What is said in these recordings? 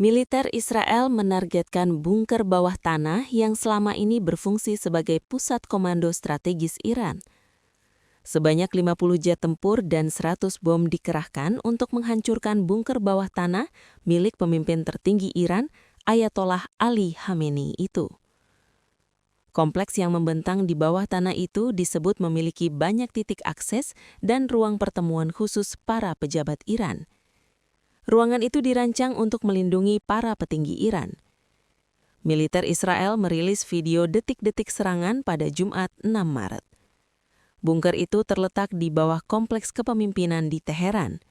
Militer Israel menargetkan bunker bawah tanah yang selama ini berfungsi sebagai pusat komando strategis Iran. Sebanyak 50 jet tempur dan 100 bom dikerahkan untuk menghancurkan bunker bawah tanah milik pemimpin tertinggi Iran, Ayatollah Ali Khamenei itu. Kompleks yang membentang di bawah tanah itu disebut memiliki banyak titik akses dan ruang pertemuan khusus para pejabat Iran. Ruangan itu dirancang untuk melindungi para petinggi Iran. Militer Israel merilis video detik-detik serangan pada Jumat 6 Maret. Bunker itu terletak di bawah kompleks kepemimpinan di Teheran.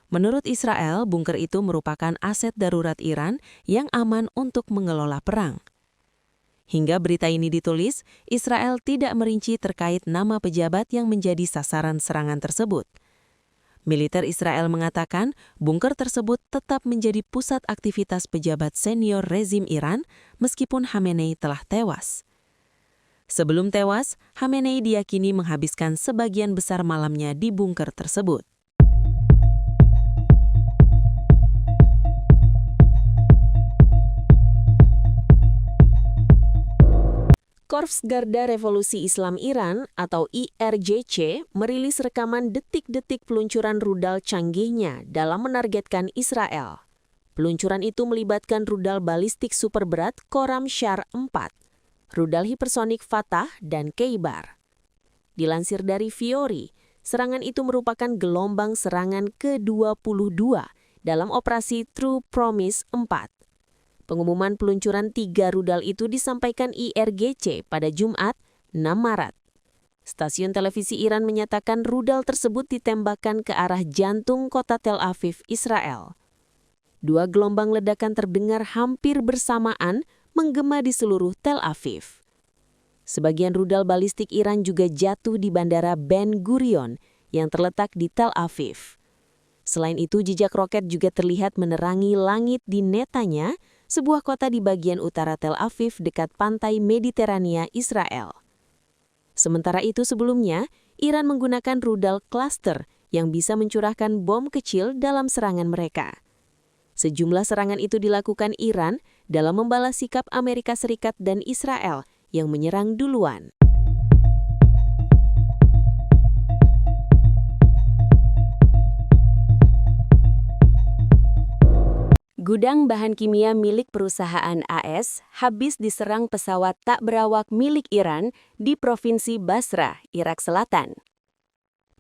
Menurut Israel, bunker itu merupakan aset darurat Iran yang aman untuk mengelola perang. Hingga berita ini ditulis, Israel tidak merinci terkait nama pejabat yang menjadi sasaran serangan tersebut. Militer Israel mengatakan bunker tersebut tetap menjadi pusat aktivitas pejabat senior rezim Iran meskipun Khamenei telah tewas. Sebelum tewas, Khamenei diyakini menghabiskan sebagian besar malamnya di bunker tersebut. Korps Garda Revolusi Islam Iran atau IRGC merilis rekaman detik-detik peluncuran rudal canggihnya dalam menargetkan Israel. Peluncuran itu melibatkan rudal balistik superberat Khorram Shar 4, rudal hipersonik Fatah dan Khaybar. Dilansir dari Fiori, serangan itu merupakan gelombang serangan ke-22 dalam operasi True Promise 4. Pengumuman peluncuran 3 rudal itu disampaikan IRGC pada Jumat 6 Maret. Stasiun televisi Iran menyatakan rudal tersebut ditembakkan ke arah jantung kota Tel Aviv, Israel. 2 gelombang ledakan terdengar hampir bersamaan menggema di seluruh Tel Aviv. Sebagian rudal balistik Iran juga jatuh di Bandara Ben Gurion yang terletak di Tel Aviv. Selain itu, jejak roket juga terlihat menerangi langit di Netanya, sebuah kota di bagian utara Tel Aviv dekat pantai Mediterania, Israel. Sementara itu sebelumnya, Iran menggunakan rudal cluster yang bisa mencurahkan bom kecil dalam serangan mereka. Sejumlah serangan itu dilakukan Iran dalam membalas sikap Amerika Serikat dan Israel yang menyerang duluan. Gudang bahan kimia milik perusahaan AS habis diserang pesawat tak berawak milik Iran di Provinsi Basra, Irak Selatan.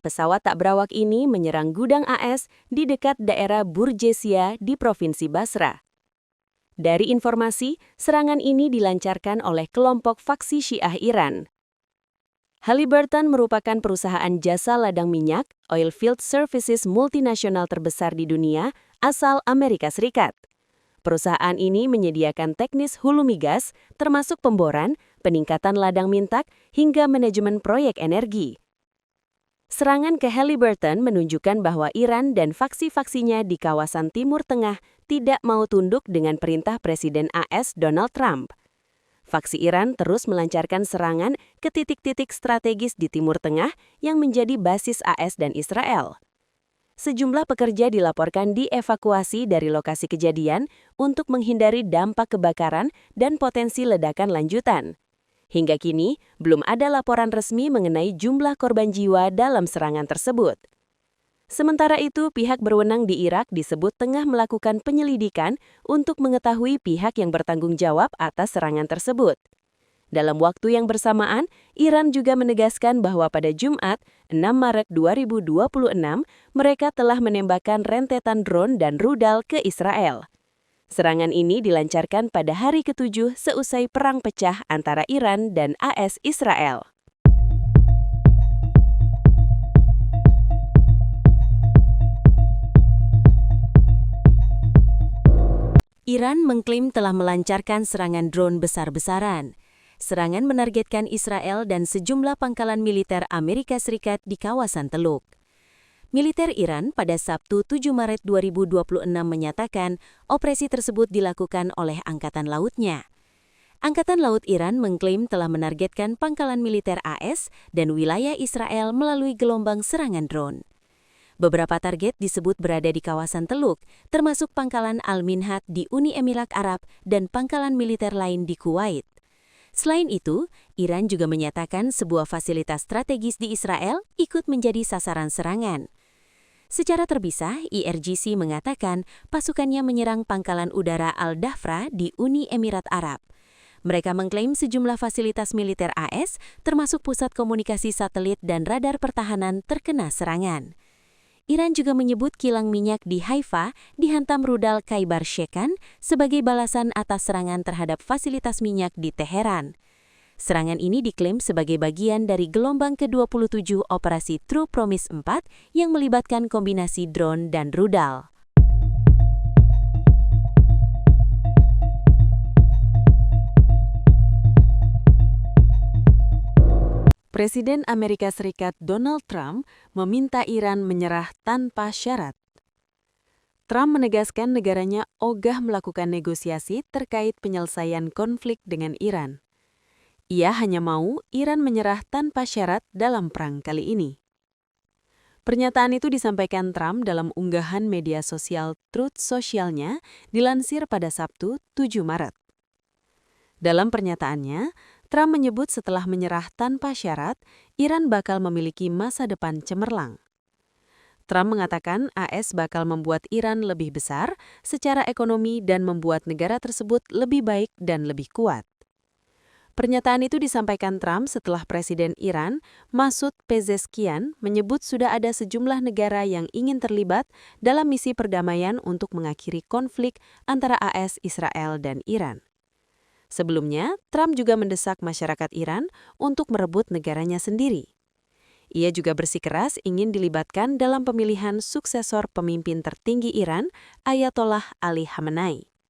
Pesawat tak berawak ini menyerang gudang AS di dekat daerah Burjesia di Provinsi Basra. Dari informasi, serangan ini dilancarkan oleh kelompok faksi Syiah Iran. Halliburton merupakan perusahaan jasa ladang minyak, oilfield services multinasional terbesar di dunia, asal Amerika Serikat. Perusahaan ini menyediakan teknis hulu migas, termasuk pemboran, peningkatan ladang mintak, hingga manajemen proyek energi. Serangan ke Halliburton menunjukkan bahwa Iran dan faksi-faksinya di kawasan Timur Tengah tidak mau tunduk dengan perintah Presiden AS Donald Trump. Faksi Iran terus melancarkan serangan ke titik-titik strategis di Timur Tengah yang menjadi basis AS dan Israel. Sejumlah pekerja dilaporkan dievakuasi dari lokasi kejadian untuk menghindari dampak kebakaran dan potensi ledakan lanjutan. Hingga kini, belum ada laporan resmi mengenai jumlah korban jiwa dalam serangan tersebut. Sementara itu, pihak berwenang di Irak disebut tengah melakukan penyelidikan untuk mengetahui pihak yang bertanggung jawab atas serangan tersebut. Dalam waktu yang bersamaan, Iran juga menegaskan bahwa pada Jumat, 6 Maret 2026, mereka telah menembakkan rentetan drone dan rudal ke Israel. Serangan ini dilancarkan pada hari ke-7 seusai perang pecah antara Iran dan AS Israel. Iran mengklaim telah melancarkan serangan drone besar-besaran. Serangan menargetkan Israel dan sejumlah pangkalan militer Amerika Serikat di kawasan Teluk. Militer Iran pada Sabtu 7 Maret 2026 menyatakan operasi tersebut dilakukan oleh Angkatan Lautnya. Angkatan Laut Iran mengklaim telah menargetkan pangkalan militer AS dan wilayah Israel melalui gelombang serangan drone. Beberapa target disebut berada di kawasan Teluk, termasuk pangkalan Al-Minhad di Uni Emirat Arab dan pangkalan militer lain di Kuwait. Selain itu, Iran juga menyatakan sebuah fasilitas strategis di Israel ikut menjadi sasaran serangan. Secara terpisah, IRGC mengatakan pasukannya menyerang pangkalan udara Al-Dhafra di Uni Emirat Arab. Mereka mengklaim sejumlah fasilitas militer AS, termasuk pusat komunikasi satelit dan radar pertahanan terkena serangan. Iran juga menyebut kilang minyak di Haifa dihantam rudal Khaibar Shekan sebagai balasan atas serangan terhadap fasilitas minyak di Teheran. Serangan ini diklaim sebagai bagian dari gelombang ke-27 Operasi True Promise 4 yang melibatkan kombinasi drone dan rudal. Presiden Amerika Serikat Donald Trump meminta Iran menyerah tanpa syarat. Trump menegaskan negaranya ogah melakukan negosiasi terkait penyelesaian konflik dengan Iran. Ia hanya mau Iran menyerah tanpa syarat dalam perang kali ini. Pernyataan itu disampaikan Trump dalam unggahan media sosial Truth Social-nya dilansir pada Sabtu, 7 Maret. Dalam pernyataannya, Trump menyebut setelah menyerah tanpa syarat, Iran bakal memiliki masa depan cemerlang. Trump mengatakan AS bakal membuat Iran lebih besar secara ekonomi dan membuat negara tersebut lebih baik dan lebih kuat. Pernyataan itu disampaikan Trump setelah Presiden Iran, Masoud Pezeshkian, menyebut sudah ada sejumlah negara yang ingin terlibat dalam misi perdamaian untuk mengakhiri konflik antara AS, Israel, dan Iran. Sebelumnya, Trump juga mendesak masyarakat Iran untuk merebut negaranya sendiri. Ia juga bersikeras ingin dilibatkan dalam pemilihan suksesor pemimpin tertinggi Iran, Ayatollah Ali Khamenei.